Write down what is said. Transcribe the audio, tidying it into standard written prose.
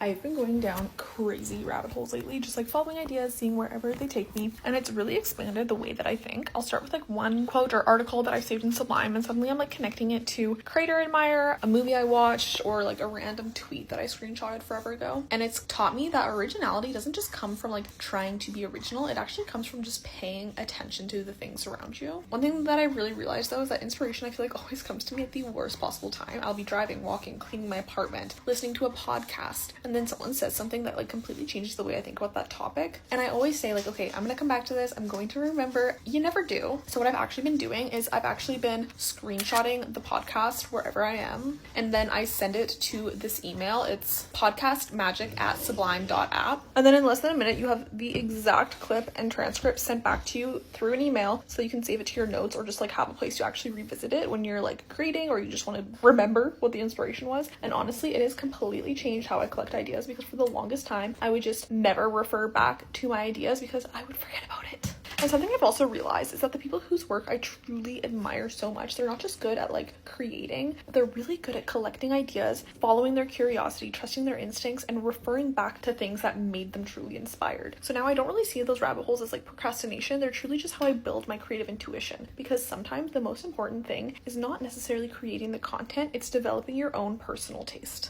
I've been going down crazy rabbit holes lately, just like following ideas, seeing wherever they take me, and it's really expanded the way that I think. I'll start with like one quote or article that I saved in Sublime, and suddenly I'm like connecting it to a creator I admire, a movie I watched, or like a random tweet that I screenshotted forever ago. And it's taught me that originality doesn't just come from like trying to be original, it actually comes from just paying attention to the things around you. One thing that I really realized though is that inspiration I feel like always comes to me at the worst possible time. I'll be driving, walking, cleaning my apartment, listening to a podcast, and then someone says something that like completely changes the way I think about that topic. And I always say like, okay, I'm gonna come back to this, I'm going to remember. You never do. So what I've actually been doing is I've actually been screenshotting the podcast wherever I am, and then I send it to this email. It's podcastmagic@sublime.app, and then in less than a minute you have the exact clip and transcript sent back to you through an email, so you can save it to your notes or just like have a place to actually revisit it when you're like creating or you just want to remember what the inspiration was. And honestly, it has completely changed how I collect ideas, because for the longest time I would just never refer back to my ideas because I would forget about it. And something I've also realized is that the people whose work I truly admire so much, they're not just good at like creating, but they're really good at collecting ideas, following their curiosity, trusting their instincts, and referring back to things that made them truly inspired. So now I don't really see those rabbit holes as like procrastination. They're truly just how I build my creative intuition, because sometimes the most important thing is not necessarily creating the content, it's developing your own personal taste.